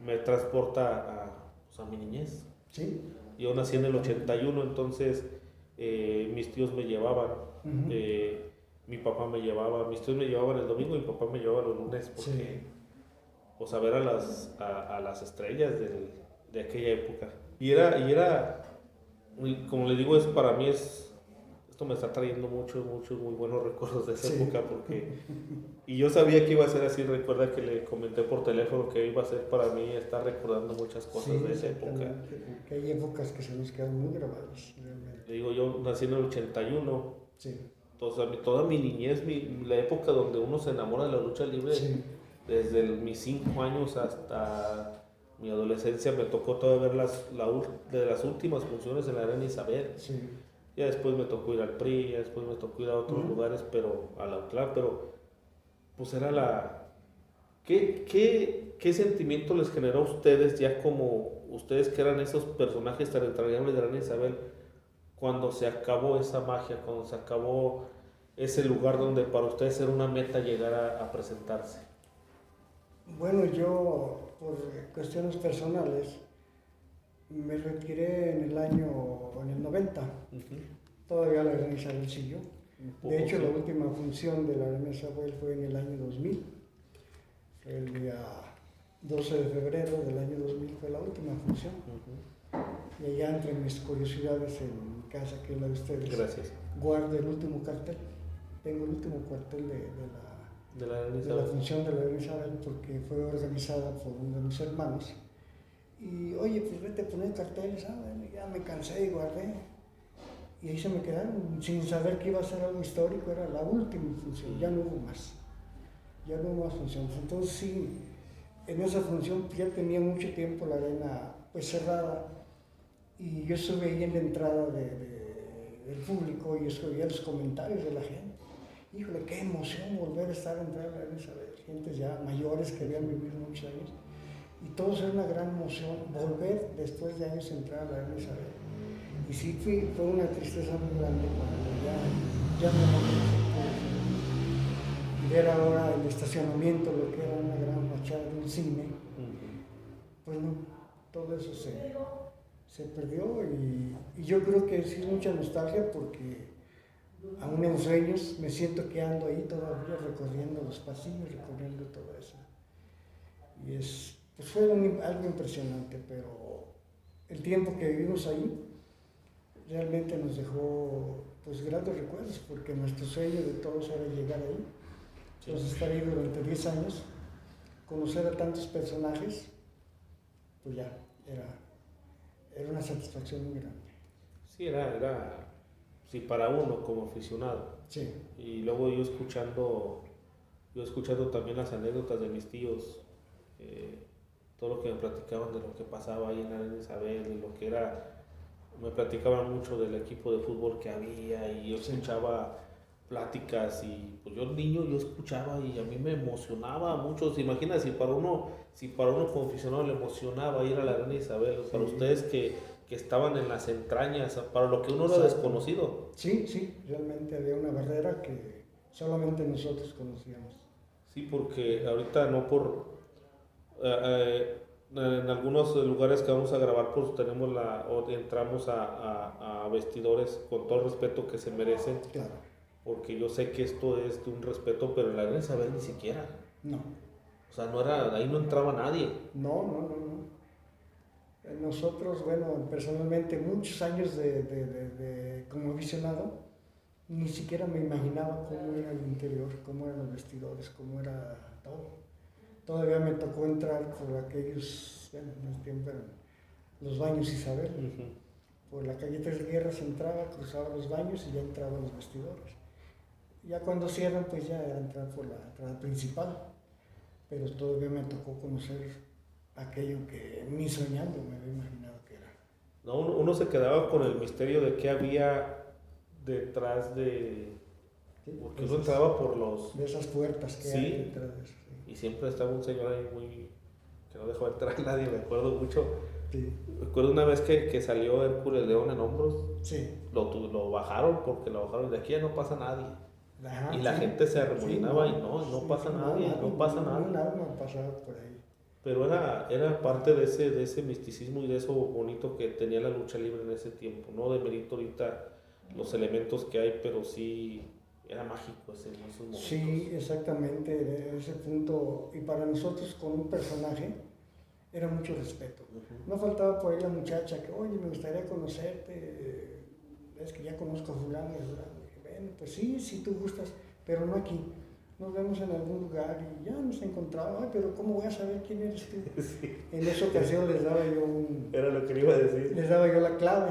me transporta a mi niñez. Sí. Yo nací en el 81, entonces mis tíos me llevaban, mi papá me llevaba, mis tíos me llevaban el domingo y mi papá me llevaba los lunes, porque pues a ver a las estrellas de aquella época. Y era, como le digo, para mí esto me está trayendo muchos muy buenos recuerdos de esa época, porque y yo sabía que iba a ser así. Recuerda que le comenté por teléfono que iba a ser para mí estar recordando muchas cosas de esa época. Que hay épocas que se nos quedan muy grabadas realmente. te digo, yo nací en el 81. Sí. Entonces, toda mi niñez, la época donde uno se enamora de la lucha libre, Sí. desde mis 5 años hasta mi adolescencia, me tocó todavía ver de las últimas funciones en la Arena Isabel. Sí. Ya después me tocó ir al PRI, ya después me tocó ir a otros lugares, pero a la UTLAR, pero pues era la... ¿Qué sentimiento les generó a ustedes, ya como ustedes que eran esos personajes tan entrañables de la Arena Isabel, cuando se acabó esa magia, cuando se acabó ese lugar donde para ustedes era una meta llegar a presentarse? Bueno, yo por cuestiones personales me retiré en el 90. Todavía la Arena Isabel siguió. De hecho, la última función de la Arena Isabel fue en el año 2000. Fue el día 12 de febrero del año 2000 fue la última función. Y allá entre mis curiosidades en mi casa, que es la de ustedes, Gracias. guardo el último cartel. Tengo el último cartel de la función de la Arena Isabel, porque fue organizada por uno de mis hermanos. Y oye, pues vete a poner carteles, bueno, ya me cansé y guardé. Y ahí se me quedaron, sin saber que iba a ser algo histórico, era la última función, ya no hubo más. Ya no hubo más funciones. Entonces sí, en esa función ya tenía mucho tiempo la arena pues cerrada. Y yo estuve ahí en la entrada del público y escribía los comentarios de la gente. Híjole, qué emoción volver a estar en la Arena Isabel. Gente ya mayores que habían vivido muchos años. Y todo era una gran emoción volver después de años a entrar a la Arena Isabel. Y sí fue una tristeza muy grande cuando ya no y ver ahora el estacionamiento, lo que era una gran fachada de un cine. Pues no, todo eso se perdió y yo creo que sí es mucha nostalgia porque aún en sueños me siento que ando ahí todavía recorriendo los pasillos, recorriendo todo eso. Y pues fue algo impresionante, pero el tiempo que vivimos ahí realmente nos dejó pues grandes recuerdos, porque nuestro sueño de todos era llegar ahí. Entonces estar ahí durante 10 años, conocer a tantos personajes, pues ya, era una satisfacción muy grande. Sí, sí, para uno como aficionado. Sí. Y luego yo escuchando también las anécdotas de mis tíos, todo lo que me platicaban de lo que pasaba ahí en la Arena Isabel, de lo que era, me platicaban mucho del equipo de fútbol que había y yo escuchaba pláticas y pues yo niño yo escuchaba y a mí me emocionaba mucho. ¿Se imagina si para uno como aficionado le emocionaba ir a la Arena Isabel? Sí. Para ustedes que estaban en las entrañas, para lo que uno era desconocido. Sí, realmente había una barrera que solamente nosotros conocíamos. Sí, porque ahorita no por... en algunos lugares que vamos a grabar pues tenemos entramos a vestidores con todo el respeto que se merecen. Claro. Porque yo sé que esto es de un respeto, pero en la Arena Isabel ni siquiera. No. O sea, ahí no entraba nadie. No. Nosotros, bueno, personalmente, muchos años como aficionado, ni siquiera me imaginaba cómo era el interior, cómo eran los vestidores, cómo era todo. Todavía me tocó entrar por aquellos, bueno, en el tiempo eran los baños Isabel. Por la calle Tres Guerras entraba, cruzaba los baños y ya entraba a los vestidores. Ya cuando cierran, pues ya era entrar por la entrada principal. Pero todavía me tocó conocer aquello que ni soñando me había imaginado que era. No, uno se quedaba con el misterio de qué había detrás de... Sí, porque uno entraba por de esas puertas que hay detrás de eso. Sí. Y siempre estaba un señor ahí que no dejó entrar a nadie, me acuerdo mucho. Sí. Recuerdo una vez que salió Hércules León en hombros. Sí. Lo bajaron porque lo bajaron de aquí, ya no pasa nadie. Ajá, y la gente se arremolinaba y no pasa nadie. Nada pasaba por ahí. Pero era parte de ese misticismo y de eso bonito que tenía la lucha libre en ese tiempo. No demerito ahorita los elementos que hay, pero sí era mágico esos momentos. Sí, exactamente, ese punto. Y para nosotros con un personaje era mucho respeto. No faltaba por ahí la muchacha que, oye, me gustaría conocerte, es que ya conozco a fulano y fulano. Bueno, pues sí, tú gustas, pero no aquí. nos vemos en algún lugar y ya nos encontraba, pero ¿cómo voy a saber quién eres tú? Sí. En esa ocasión les daba yo Era lo que le iba a decir. les daba yo la clave.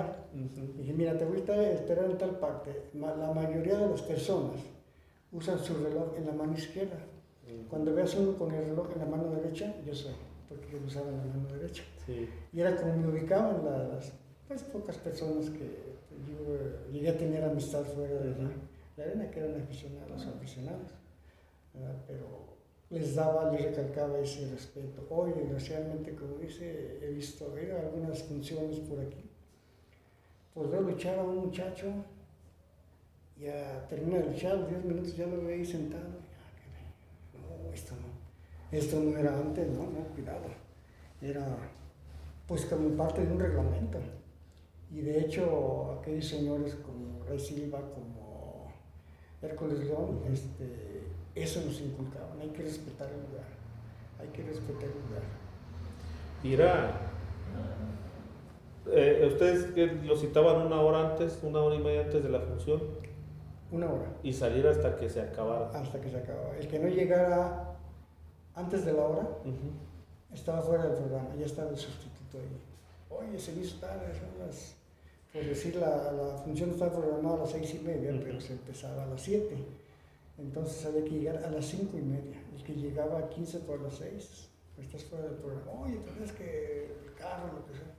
Dije, mira, te voy a esperar en tal parte. La mayoría de las personas usan su reloj en la mano izquierda. Cuando veas uno con el reloj en la mano derecha, yo sé, porque yo lo usaba en la mano derecha. Sí. Y era como me ubicaban las pues, pocas personas que yo llegué a tener amistad fuera de la arena, que eran aficionados, ¿verdad? Pero les recalcaba ese respeto. Hoy, desgraciadamente, como dice, he visto algunas funciones por aquí. Pues veo luchar a un muchacho, ya termina de luchar, 10 minutos ya lo veo ahí sentado. No, esto no era antes, no, cuidado. Era pues como parte de un reglamento. Y de hecho, aquellos señores como Rey Silva, como Hércules León, eso nos inculcaban, hay que respetar el lugar, Y ustedes lo citaban una hora y media antes de la función. 1 hora. Y salir hasta que se acabara. Hasta que se acababa. El que no llegara antes de la hora, estaba fuera del programa, ya estaba el sustituto ahí. Oye, se hizo tarde, por decir, la función estaba programada a las 6:30, pero se empezaba a las 7. Entonces había que llegar a las 5:30. El que llegaba a 15 por las 6, pues estás fuera del programa. Oye, entonces que el carro, lo que sea.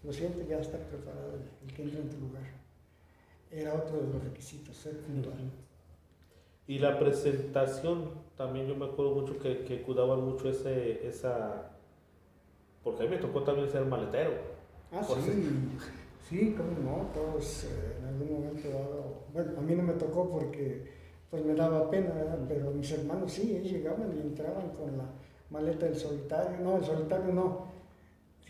Lo siento, ya está preparado el que entra en tu lugar. Era otro de los requisitos, ser puntual. Y la presentación, también yo me acuerdo mucho que cuidaban mucho esa... Porque a mí me tocó también ser maletero. Sí, cómo no, todos en algún momento dado... Bueno, a mí no me tocó porque pues me daba pena, ¿verdad? Pero mis hermanos sí, ellos llegaban y entraban con la maleta del solitario. No, el solitario no.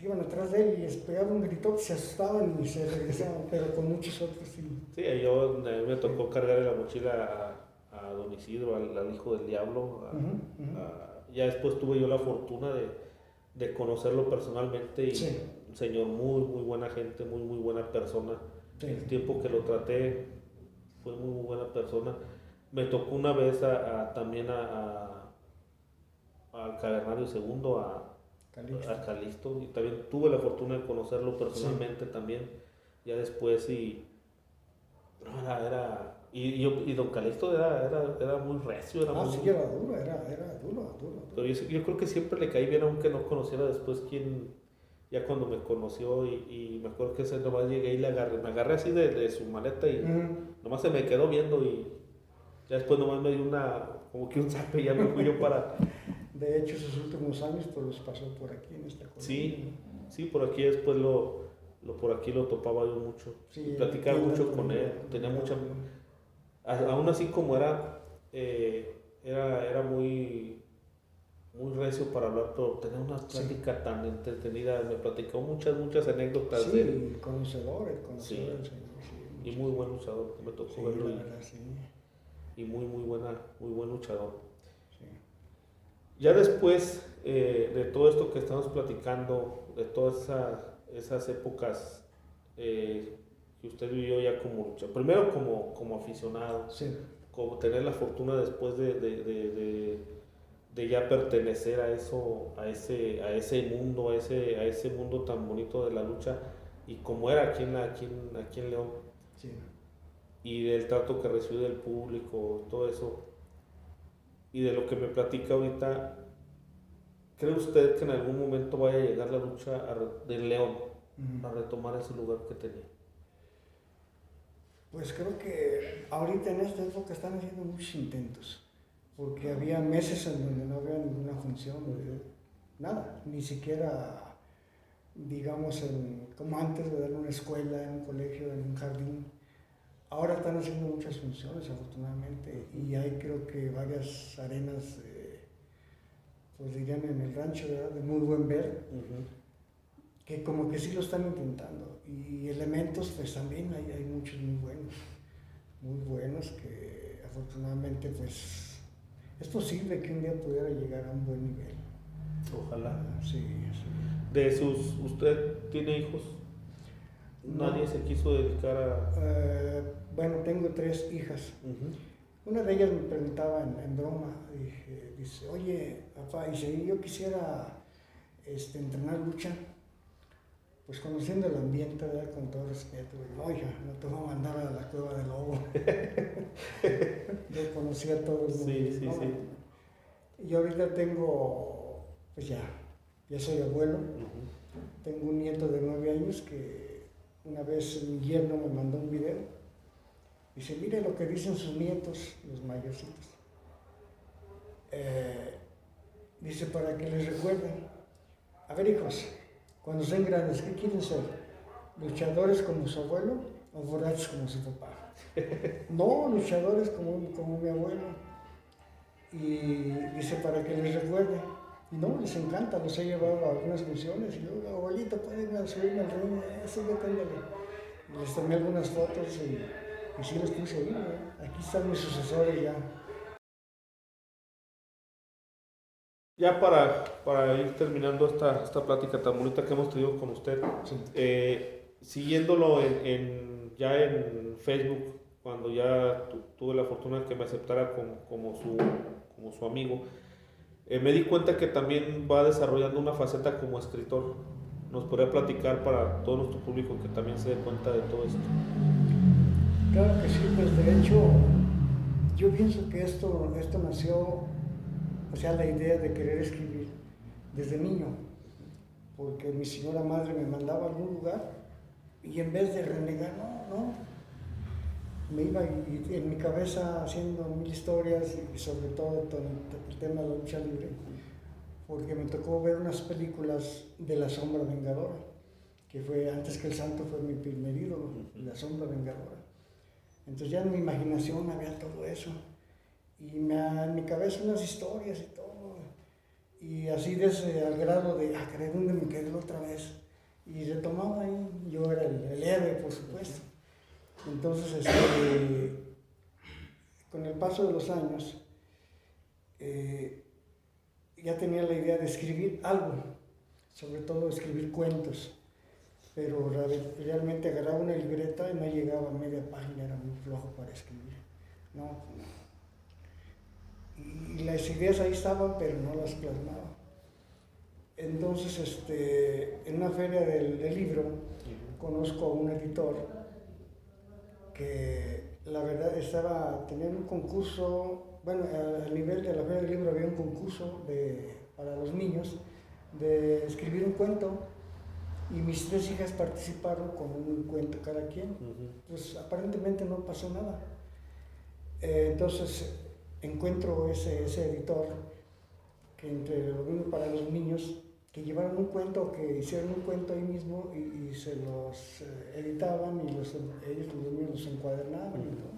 Iban atrás de él y les pegaban un grito, se asustaban y se regresaban, pero con muchos otros sí. Sí, a mí me tocó cargar la mochila a don Isidro, al hijo del diablo. Ya después tuve yo la fortuna de conocerlo personalmente y un señor muy buena gente, muy buena persona. Sí. El tiempo que lo traté fue muy buena persona. Me tocó una vez también al Cavernario II, a Calixto, y también tuve la fortuna de conocerlo personalmente también, ya después y don Calixto era muy recio, era muy... Sí, era duro. Pero yo creo que siempre le caí bien, aunque no conociera después ya cuando me conoció y me acuerdo que ese nomás llegué y me agarré así de su maleta y nomás se me quedó viendo y ya después nomás me dio como que un zape y ya me fui yo para... De hecho, sus últimos años pues los pasó por aquí en esta colonia. Sí, por aquí después por aquí lo topaba yo mucho. Sí, platicaba mucho con él, tenía mucha... Aún así como era muy recio para hablar, pero tenía una plática tan entretenida, me platicó muchas anécdotas de él. Sí, conocedor el señor. Y muy buen luchador, me tocó verlo. Y muy buen luchador. Ya después de todo esto que estamos platicando, de todas esas épocas que usted vivió ya como luchador, primero como aficionado, como tener la fortuna después de ya pertenecer a ese mundo tan bonito de la lucha y como era aquí en León, y del trato que recibió del público, todo eso. Y de lo que me platica ahorita, ¿cree usted que en algún momento vaya a llegar la lucha de León a retomar ese lugar que tenía? Pues creo que ahorita en esta época están haciendo muchos intentos, porque había meses en donde no había ninguna función, nada, ni siquiera, digamos, como antes de dar una escuela, en un colegio, en un jardín. Ahora están haciendo muchas funciones, afortunadamente, y hay creo que varias arenas, pues dirían en el rancho, ¿verdad? De muy buen ver, que como que sí lo están intentando. Y elementos, pues también hay muchos muy buenos, que afortunadamente, pues, es posible que un día pudiera llegar a un buen nivel. Ojalá. Sí. ¿Usted tiene hijos? ¿Nadie se quiso dedicar a...? Bueno, tengo 3 hijas. Una de ellas me preguntaba en broma, dice, oye, papá, y si yo quisiera entrenar lucha, pues conociendo el ambiente, ¿verdad? Con todo respeto, oye, no te voy a mandar a la cueva del lobo. Yo conocía a todo el mundo. Sí, sí, ¿no? sí. Y ahorita tengo, pues ya soy abuelo. Tengo un nieto de 9 años que una vez mi yerno me mandó un video. Dice, mire lo que dicen sus nietos, los mayorcitos. Dice, para que les recuerden. A ver, hijos, cuando sean grandes, ¿qué quieren ser? ¿Luchadores como su abuelo o borrachos como su papá? No, luchadores como mi abuelo. Y dice, para que les recuerde. Y no, les encanta, los he llevado a algunas funciones. Y yo, abuelito, pueden subirme al ring, eso depende. Y les tomé algunas fotos y sí los puse ahí, ¿no? Aquí están mis sucesores ya. Ya para ir terminando esta plática tan bonita que hemos tenido con usted, Sí. Siguiéndolo ya en Facebook, cuando ya tuve la fortuna de que me aceptara como su amigo, me di cuenta que también va desarrollando una faceta como escritor. ¿Nos podría platicar para todo nuestro público que también se dé cuenta de todo esto? Claro que sí, pues de hecho, yo pienso que esto nació, o sea, la idea de querer escribir desde niño, porque mi señora madre me mandaba a algún lugar y en vez de renegar, no, me iba y en mi cabeza haciendo 1000 historias y sobre todo el tema de la lucha libre, porque me tocó ver unas películas de La Sombra Vengadora, que fue antes que el Santo, fue mi primer ídolo, La Sombra Vengadora. Entonces ya en mi imaginación había todo eso y en mi cabeza unas historias y todo, y así desde al grado de, caray, ¿dónde me quedé la otra vez? Y retomaba ahí, yo era el héroe, por supuesto. Entonces, con el paso de los años, ya tenía la idea de escribir algo, sobre todo escribir cuentos, pero realmente agarraba una libreta y no llegaba a media página, era muy flojo para escribir. No. Y las ideas ahí estaban, pero no las plasmaba. Entonces, en una feria del libro, conozco a un editor que la verdad tenía un concurso, bueno, a nivel de la feria del libro había un concurso para los niños de escribir un cuento y mis 3 hijas participaron con un cuento cada quien. Pues aparentemente no pasó nada. Entonces encuentro ese editor que entre lo mismo para los niños, que llevaron un cuento, que hicieron un cuento ahí mismo y se los editaban y ellos los niños los encuadernaban y todo.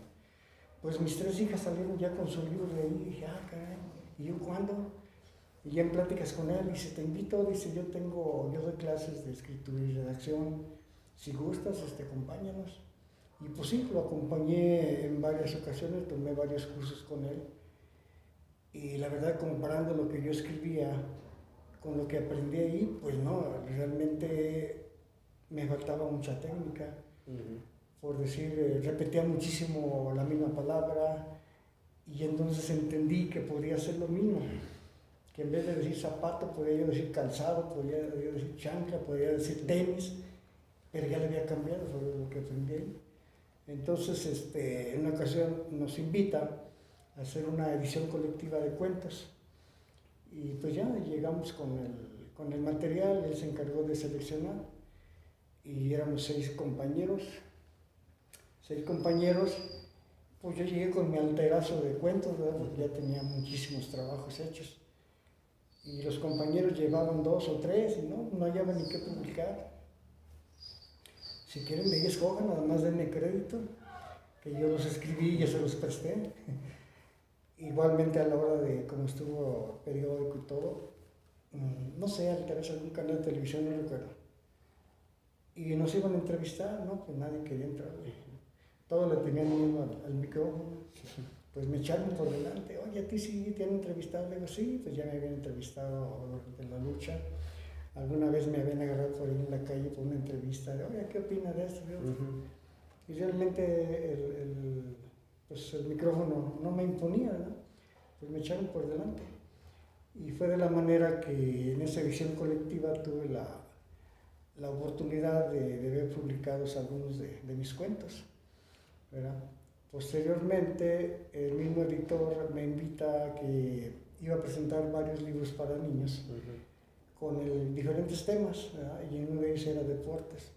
Pues mis 3 hijas salieron ya con su libro de ahí y dije, caray, ¿y yo cuándo? Y ya en pláticas con él, dice, te invito, dice, yo doy clases de escritura y redacción, si gustas, acompáñanos. Y pues sí, lo acompañé en varias ocasiones, tomé varios cursos con él. Y la verdad, comparando lo que yo escribía con lo que aprendí ahí, pues no, realmente me faltaba mucha técnica. Por decir, repetía muchísimo la misma palabra y entonces entendí que podía hacer lo mismo. Que en vez de decir zapato, podía yo decir calzado, podía yo decir chancla, podía decir tenis, pero ya le había cambiado sobre lo que aprendí ahí. Entonces, en una ocasión nos invita a hacer una edición colectiva de cuentos y pues ya llegamos con el material, él se encargó de seleccionar y éramos 6 compañeros, pues yo llegué con mi alterazo de cuentos, ¿verdad? Porque ya tenía muchísimos trabajos hechos. Y los compañeros llevaban 2 o 3 y no hallaban ni qué publicar. Si quieren, de ahí escojan, nada más denme crédito, que yo los escribí y ya se los presté. Igualmente a la hora de, como estuvo periódico y todo, no sé, alterarse algún canal de televisión, no recuerdo. Y nos iban a entrevistar, ¿no? Pues nadie quería entrar. Todos le tenían miedo al micrófono. Pues me echaron por delante, oye, a ti sí te han entrevistado. Le digo, sí, pues ya me habían entrevistado de la lucha. Alguna vez me habían agarrado por ahí en la calle por una entrevista de, oye, ¿qué opina de esto? Y realmente pues el micrófono no me imponía, ¿verdad? Pues me echaron por delante. Y fue de la manera que en esa visión colectiva tuve la oportunidad de ver publicados algunos de mis cuentos, ¿verdad? Posteriormente, el mismo editor me invita a que iba a presentar varios libros para niños con diferentes temas, ¿verdad? Y uno de ellos era deportes.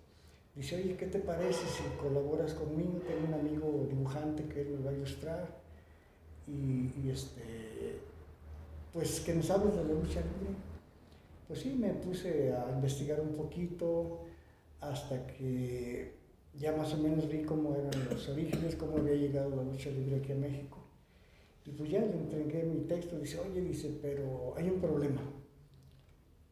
Dice, oye, ¿qué te parece si colaboras conmigo? Tengo un amigo dibujante que él me va a ilustrar pues que nos hables de la lucha libre. Pues sí, me puse a investigar un poquito hasta que ya más o menos vi cómo eran los orígenes, cómo había llegado la lucha libre aquí a México. Y pues ya le entregué mi texto, dice, pero hay un problema.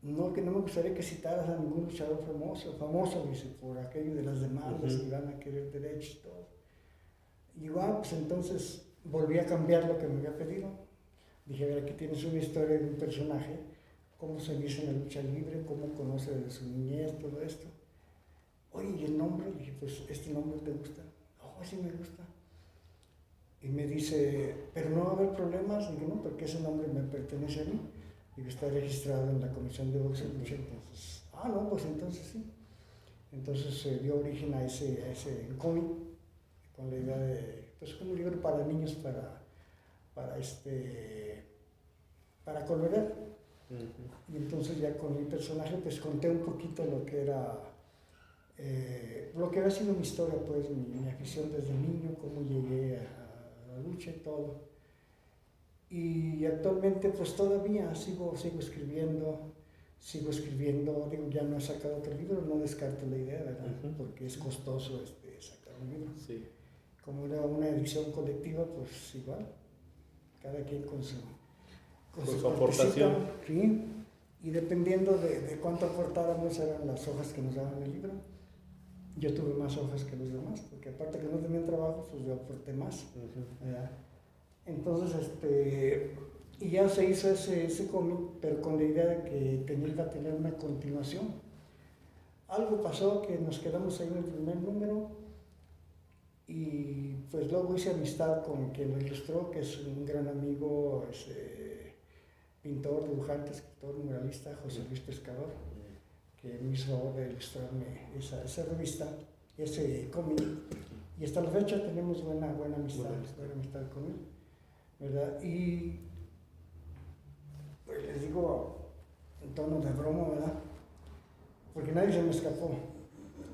No, que no me gustaría que citaras a ningún luchador famoso, dice, por aquello de las demandas y van a querer derechos y todo. Y digo, pues entonces volví a cambiar lo que me había pedido. Dije, a ver, aquí tienes una historia de un personaje, cómo se inicia en la lucha libre, cómo conoce desde su niñez, todo esto. Oye, ¿y el nombre? Dije, pues, ¿este nombre te gusta? Oh, sí me gusta. Y me dice, ¿pero no va a haber problemas? Digo, no, porque ese nombre me pertenece a mí. Digo, está registrado en la Comisión de Boxeo y Lucha. Entonces, no, pues entonces sí. Entonces se dio origen a ese cómic, con la idea de, pues, un libro para niños para colorear. Y entonces ya con mi personaje, pues conté un poquito lo que era, lo que había sido mi historia, pues, mi afición desde niño, cómo llegué a la lucha y todo. Y actualmente pues todavía sigo escribiendo, digo, ya no he sacado otro libro, no descarto la idea, ¿verdad? Porque es costoso sacar un libro. Sí. Como era una edición colectiva, pues igual, cada quien con su aportación. Sí, y dependiendo de cuánto aportáramos eran las hojas que nos daban el libro. Yo tuve más hojas que los demás, porque aparte que no tenían trabajo, pues yo aporté más, ¿verdad? Entonces, y ya se hizo ese cómic, pero con la idea de que tenía que tener una continuación. Algo pasó que nos quedamos ahí en el primer número y pues luego hice amistad con quien lo ilustró, que es un gran amigo, pintor, dibujante, escritor, muralista, José Luis Pescador, que me hizo favor de ilustrarme esa revista, ese cómic, y hasta la fecha tenemos buena amistad con él, ¿verdad? Y pues les digo en tono de broma, ¿verdad? Porque nadie se me escapó.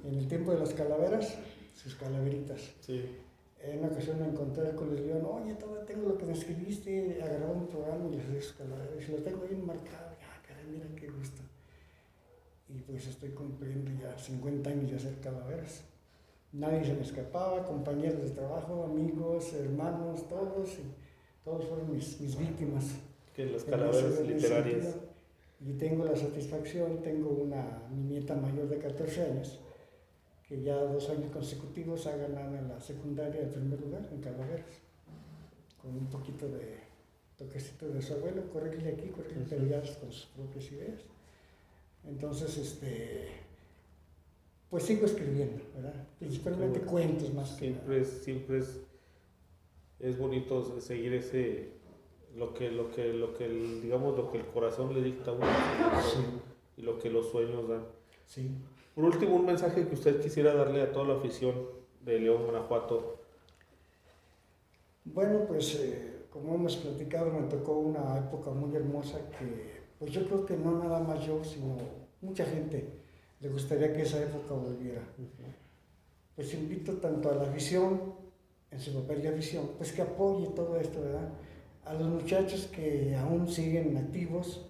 En el tiempo de las calaveras, sus calaveritas. Sí. En una ocasión me encontré con el león, oye, todavía tengo lo que me escribiste, agarraba un programa y les hacía sus calaveras, y lo tengo bien marcado, caray, mira qué gusto. Y pues estoy cumpliendo ya 50 años de hacer calaveras. Nadie se me escapaba, compañeros de trabajo, amigos, hermanos, todos fueron mis víctimas. Que las calaveras literarias. Y tengo la satisfacción, tengo mi nieta mayor de 14 años, que ya 2 años consecutivos ha ganado en la secundaria el primer lugar en calaveras, con un poquito de toquecito de su abuelo, corregirle aquí, pero ya con sus propias ideas. Entonces, pues sigo escribiendo, ¿verdad? Principalmente cuentos más que nada. Siempre es bonito seguir lo que el corazón le dicta a uno, sí, y lo que los sueños dan. Sí. Por último, un mensaje que usted quisiera darle a toda la afición de León, Guanajuato. Bueno, pues como hemos platicado, me tocó una época muy hermosa que, pues yo creo que no nada más yo, sino mucha gente le gustaría que esa época volviera. Pues invito tanto a la afición, en su papel de afición, pues que apoye todo esto, ¿verdad? A los muchachos que aún siguen activos,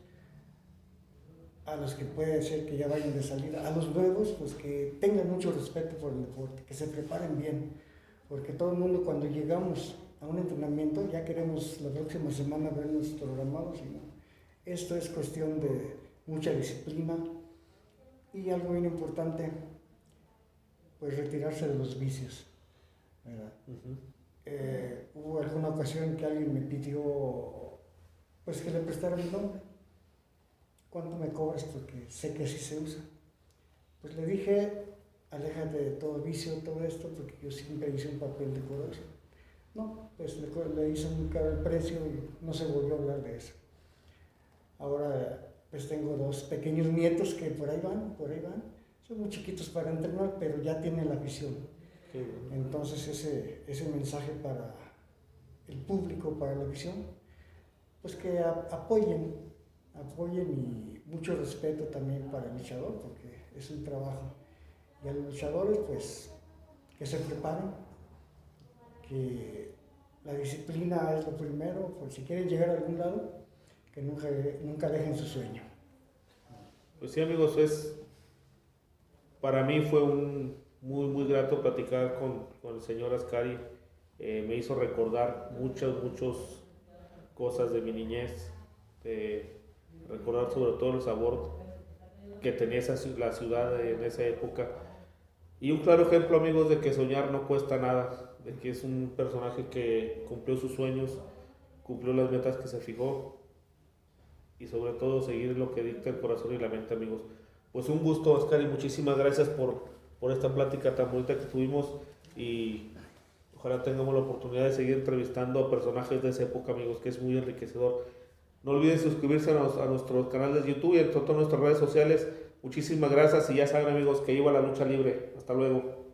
a los que puede ser que ya vayan de salida, a los nuevos, pues que tengan mucho respeto por el deporte, que se preparen bien, porque todo el mundo cuando llegamos a un entrenamiento ya queremos la próxima semana vernos programados, y no. Esto es cuestión de mucha disciplina y algo bien importante, pues retirarse de los vicios, ¿verdad? Hubo alguna ocasión que alguien me pidió pues que le prestara mi nombre. ¿Cuánto me cobras? Porque sé que así se usa. Pues le dije, aléjate de todo vicio, todo esto, porque yo siempre hice un papel decoroso. No, pues le hizo muy caro el precio y no se volvió a hablar de eso. Ahora pues tengo 2 pequeños nietos que por ahí van. Son muy chiquitos para entrenar, pero ya tienen la visión. Qué bueno. Entonces ese mensaje para el público, para la visión, pues que apoyen y mucho respeto también para el luchador, porque es un trabajo. Y a los luchadores, pues, que se preparen, que la disciplina es lo primero, por si quieren llegar a algún lado, que nunca dejen su sueño. Pues sí, amigos, para mí fue muy, muy grato platicar con el señor Ascari. Me hizo recordar muchas cosas de mi niñez, recordar sobre todo el sabor que tenía la ciudad en esa época. Y un claro ejemplo, amigos, de que soñar no cuesta nada, de que es un personaje que cumplió sus sueños, cumplió las metas que se fijó y sobre todo seguir lo que dicta el corazón y la mente, amigos. Pues un gusto, Oscar, y muchísimas gracias por esta plática tan bonita que tuvimos y ojalá tengamos la oportunidad de seguir entrevistando a personajes de esa época, amigos, que es muy enriquecedor. No olviden suscribirse a nuestros canales de YouTube y a todas nuestras redes sociales. Muchísimas gracias y ya saben, amigos, que iba la lucha libre. Hasta luego.